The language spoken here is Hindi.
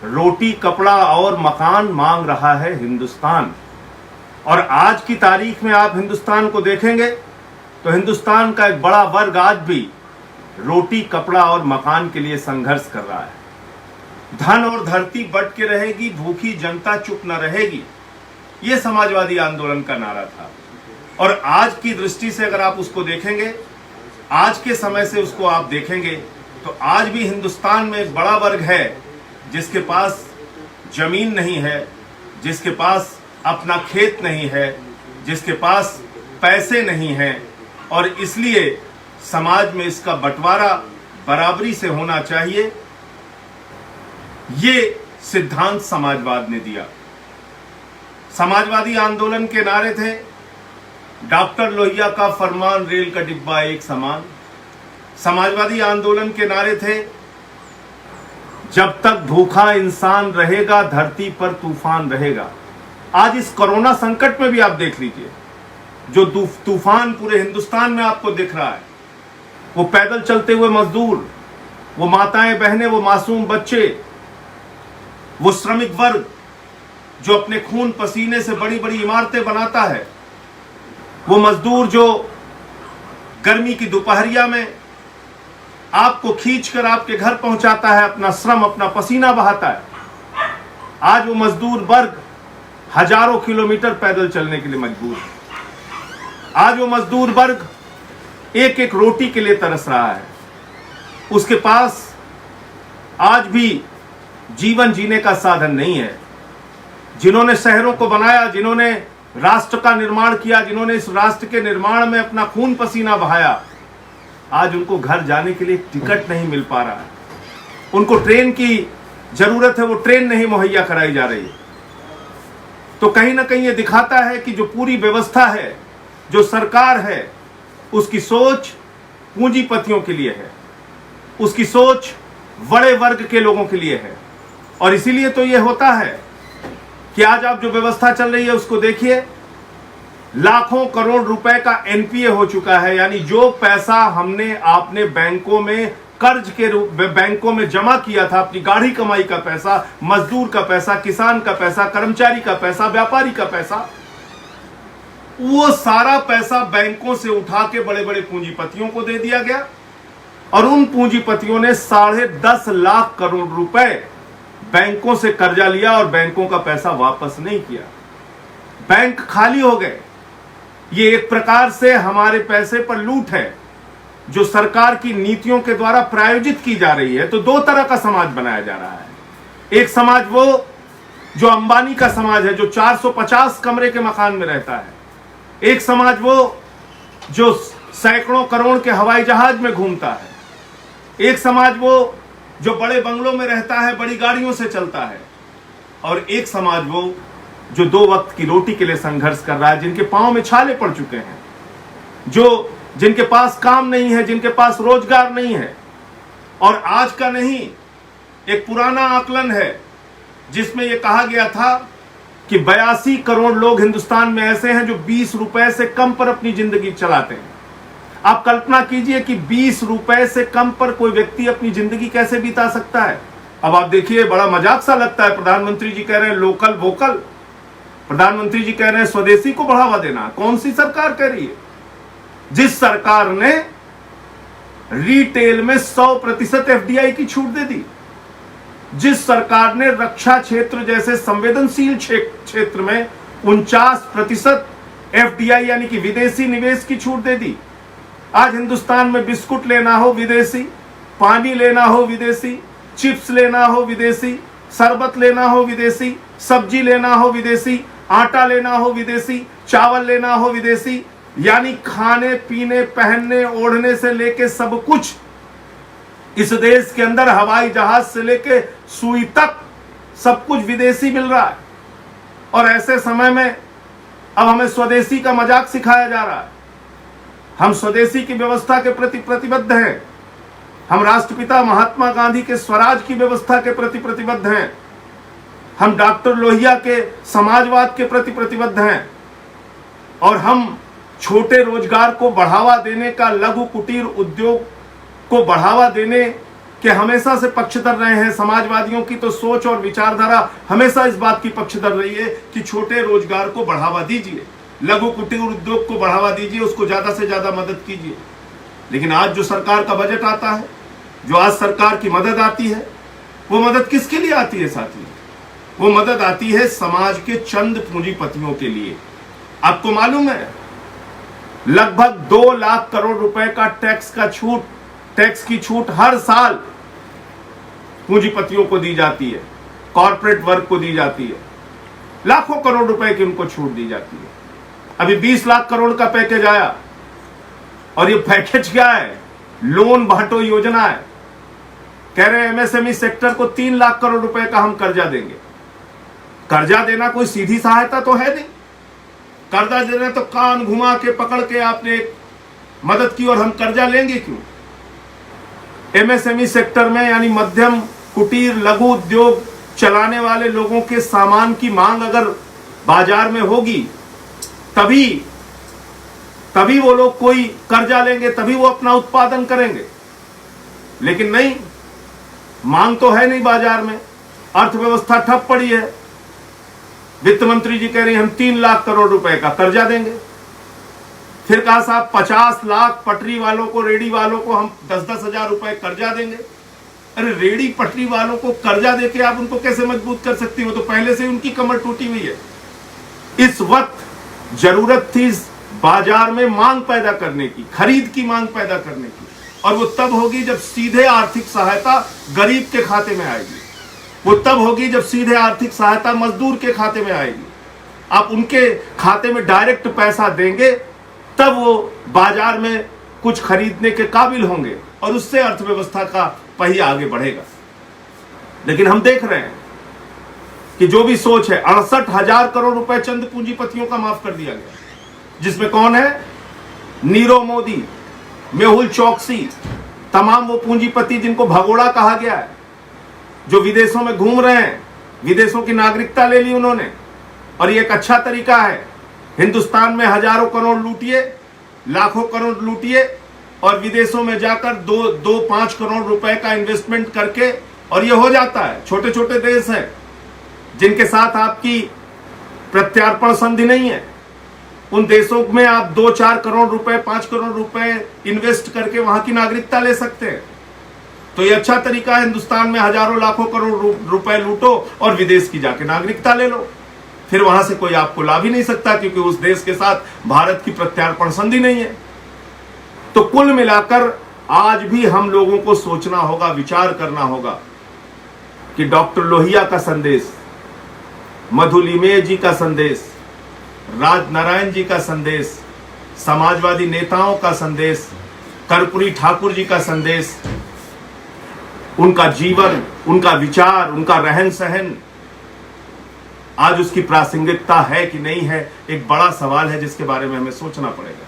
रोटी, कपड़ा और मकान मांग रहा है हिंदुस्तान। और आज की तारीख में आप हिंदुस्तान को देखेंगे तो हिंदुस्तान का एक बड़ा वर्ग आज भी रोटी, कपड़ा और मकान के लिए संघर्ष कर रहा है। धन और धरती बट के रहेगी, भूखी जनता चुप न रहेगी, यह समाजवादी आंदोलन का नारा था। और आज की दृष्टि से अगर आप उसको देखेंगे, आज के समय से उसको आप देखेंगे, तो आज भी हिंदुस्तान में एक बड़ा वर्ग है जिसके पास जमीन नहीं है, जिसके पास अपना खेत नहीं है, जिसके पास पैसे नहीं हैं, और इसलिए समाज में इसका बंटवारा बराबरी से होना चाहिए। ये सिद्धांत समाजवाद ने दिया। समाजवादी आंदोलन के नारे थे, डॉक्टर लोहिया का फरमान, रेल का डिब्बा एक समान। समाजवादी आंदोलन के नारे थे, जब तक भूखा इंसान रहेगा धरती पर तूफान रहेगा। आज इस कोरोना संकट में भी आप देख लीजिए, जो तूफान पूरे हिंदुस्तान में आपको दिख रहा है, वो पैदल चलते हुए मजदूर, वो माताएं बहनें, वो मासूम बच्चे, वो श्रमिक वर्ग जो अपने खून पसीने से बड़ी बड़ी इमारतें बनाता है, वो मजदूर जो गर्मी की दोपहरिया में आपको खींचकर आपके घर पहुंचाता है, अपना श्रम, अपना पसीना बहाता है। आज वो मजदूर वर्ग हजारों किलोमीटर पैदल चलने के लिए मजबूर है। आज वो मजदूर वर्ग एक एक रोटी के लिए तरस रहा है। उसके पास आज भी जीवन जीने का साधन नहीं है। जिन्होंने शहरों को बनाया, जिन्होंने राष्ट्र का निर्माण किया, जिन्होंने इस राष्ट्र के निर्माण में अपना खून पसीना बहाया, आज उनको घर जाने के लिए टिकट नहीं मिल पा रहा है। उनको ट्रेन की जरूरत है, वो ट्रेन नहीं मुहैया कराई जा रही है। तो कहीं ना कहीं ये दिखाता है कि जो पूरी व्यवस्था है, जो सरकार है, उसकी सोच पूंजीपतियों के लिए है, उसकी सोच बड़े वर्ग के लोगों के लिए है। और इसीलिए तो ये होता है कि आज आप जो व्यवस्था चल रही है उसको देखिए, लाखों करोड़ रुपए का एनपीए हो चुका है। यानी जो पैसा हमने आपने बैंकों में कर्ज के रूप में बैंकों में जमा किया था, अपनी गाढ़ी कमाई का पैसा, मजदूर का पैसा, किसान का पैसा, कर्मचारी का पैसा, व्यापारी का पैसा, वो सारा पैसा बैंकों से उठा के बड़े बड़े पूंजीपतियों को दे दिया गया। और उन पूंजीपतियों ने 10.5 लाख करोड़ रुपए बैंकों से कर्जा लिया और बैंकों का पैसा वापस नहीं किया। बैंक खाली हो गए। ये एक प्रकार से हमारे पैसे पर लूट है जो सरकार की नीतियों के द्वारा प्रायोजित की जा रही है। तो दो तरह का समाज बनाया जा रहा है। एक समाज वो जो अंबानी का समाज है, जो 450 कमरे के मकान में रहता है। एक समाज वो जो सैकड़ों करोड़ के हवाई जहाज में घूमता है। एक समाज वो जो बड़े बंगलों में रहता है, बड़ी गाड़ियों से चलता है। और एक समाज वो जो 2 वक्त की रोटी के लिए संघर्ष कर रहा है, जिनके पांव में छाले पड़ चुके हैं, जो जिनके पास काम नहीं है, जिनके पास रोजगार नहीं है। और आज का नहीं, एक पुराना आकलन है जिसमें यह कहा गया था कि 82 करोड़ लोग हिंदुस्तान में ऐसे हैं जो 20 रुपए से कम पर अपनी जिंदगी चलाते हैं। आप कल्पना कीजिए कि 20 रुपए से कम पर कोई व्यक्ति अपनी जिंदगी कैसे बिता सकता है। अब आप देखिए, बड़ा मजाक सा लगता है। प्रधानमंत्री जी कह रहे हैं लोकल वोकल, प्रधानमंत्री जी कह रहे हैं स्वदेशी को बढ़ावा देना। कौन सी सरकार कह रही है? जिस सरकार ने रिटेल में 100% एफडीआई की छूट दे दी, जिस सरकार ने रक्षा क्षेत्र जैसे संवेदनशील क्षेत्र में 49% एफडीआई यानी कि विदेशी निवेश की छूट दे दी। आज हिंदुस्तान में बिस्कुट लेना हो विदेशी, पानी लेना हो विदेशी, चिप्स लेना हो विदेशी, शरबत लेना हो विदेशी, सब्जी लेना हो विदेशी, आटा लेना हो विदेशी, चावल लेना हो विदेशी। यानी खाने पीने, पहनने ओढ़ने से लेके सब कुछ इस देश के अंदर, हवाई जहाज से लेके सुई तक सब कुछ विदेशी मिल रहा है। और ऐसे समय में अब हमें स्वदेशी का मजाक सिखाया जा रहा है। हम स्वदेशी की व्यवस्था के प्रति प्रतिबद्ध हैं। हम राष्ट्रपिता महात्मा गांधी के स्वराज की व्यवस्था के प्रति प्रतिबद्ध हैं। हम डॉक्टर लोहिया के समाजवाद के प्रति प्रतिबद्ध हैं। और हम छोटे रोजगार को बढ़ावा देने का, लघु कुटीर उद्योग को बढ़ावा देने कि हमेशा से पक्षधर रहे हैं। समाजवादियों की तो सोच और विचारधारा हमेशा इस बात की पक्षधर रही है कि छोटे रोजगार को बढ़ावा दीजिए, लघु कुटीर उद्योग को बढ़ावा दीजिए, उसको ज्यादा से ज्यादा मदद कीजिए। लेकिन आज जो सरकार का बजट आता है, जो आज सरकार की मदद आती है, वो मदद किसके लिए आती है साथियों? वो मदद आती है समाज के चंद पूंजीपतियों के लिए। आपको मालूम है, लगभग 2 लाख करोड़ रुपए का टैक्स की छूट हर साल पूंजीपतियों को दी जाती है, कॉर्पोरेट वर्ग को दी जाती है। लाखों करोड़ रुपए की उनको छूट दी जाती है। अभी 20 लाख करोड़ का पैकेज आया, और ये पैकेज क्या है? लोन बांटो योजना है। कह रहे हैं एमएसएमई सेक्टर को 3 लाख करोड़ रुपए का हम कर्जा देंगे। कर्जा देना कोई सीधी सहायता तो है नहीं। कर्जा देना तो कान घुमा के पकड़ के आपने मदद की और हम कर्जा लेंगे क्यों? एमएसएमई सेक्टर में यानी मध्यम कुटीर लघु उद्योग चलाने वाले लोगों के सामान की मांग अगर बाजार में होगी, तभी वो लोग कोई कर्जा लेंगे, तभी वो अपना उत्पादन करेंगे। लेकिन नहीं, मांग तो है नहीं बाजार में, अर्थव्यवस्था ठप पड़ी है। वित्त मंत्री जी कह रही हैं हम 3 लाख करोड़ रुपए का कर्जा देंगे। फिर कहा साहब 50 लाख पटरी वालों को, रेडी वालों को हम 10-10 हजार रुपए कर्जा देंगे। अरे रेडी पटरी वालों को कर्जा देके आप उनको कैसे मजबूत कर सकती हो? तो पहले से उनकी कमर टूटी हुई है। इस वक्त जरूरत थी बाजार में मांग पैदा करने की, खरीद की मांग पैदा करने की, और वो तब होगी जब सीधे आर्थिक सहायता गरीब के खाते में आएगी। वो तब होगी जब सीधे आर्थिक सहायता मजदूर के खाते में आएगी। आप उनके खाते में डायरेक्ट पैसा देंगे, तब वो बाजार में कुछ खरीदने के काबिल होंगे और उससे अर्थव्यवस्था का पहिया आगे बढ़ेगा। लेकिन हम देख रहे हैं कि जो भी सोच है, 68,000 करोड़ रुपए चंद पूंजीपतियों का माफ कर दिया गया, जिसमें कौन है? नीरव मोदी, मेहुल चौकसी, तमाम वो पूंजीपति जिनको भगोड़ा कहा गया है, जो विदेशों में घूम रहे हैं, विदेशों की नागरिकता ले ली उन्होंने। और ये एक अच्छा तरीका है, हिंदुस्तान में हजारों करोड़ लूटिए, लाखों करोड़ लूटिए, और विदेशों में जाकर 2-5 करोड़ रुपए का इन्वेस्टमेंट करके, और ये हो जाता है। छोटे छोटे देश हैं जिनके साथ आपकी प्रत्यार्पण संधि नहीं है, उन देशों में आप 2-4 करोड़ रुपए, 5 करोड़ रुपए इन्वेस्ट करके वहां की नागरिकता ले सकते हैं। तो ये अच्छा तरीका है, हिंदुस्तान में हजारों लाखों करोड़ रुपए लूटो और विदेश की जाके नागरिकता ले लो। फिर वहां से कोई आपको ला भी नहीं सकता, क्योंकि उस देश के साथ भारत की प्रत्यार्पण संधि नहीं है। तो कुल मिलाकर आज भी हम लोगों को सोचना होगा, विचार करना होगा कि डॉक्टर लोहिया का संदेश, मधुलिमे जी का संदेश, राजनारायण जी का संदेश, समाजवादी नेताओं का संदेश, कर्पूरी ठाकुर जी का संदेश, उनका जीवन, उनका विचार, उनका रहन सहन, आज उसकी प्रासंगिकता है कि नहीं है, एक बड़ा सवाल है जिसके बारे में हमें सोचना पड़ेगा।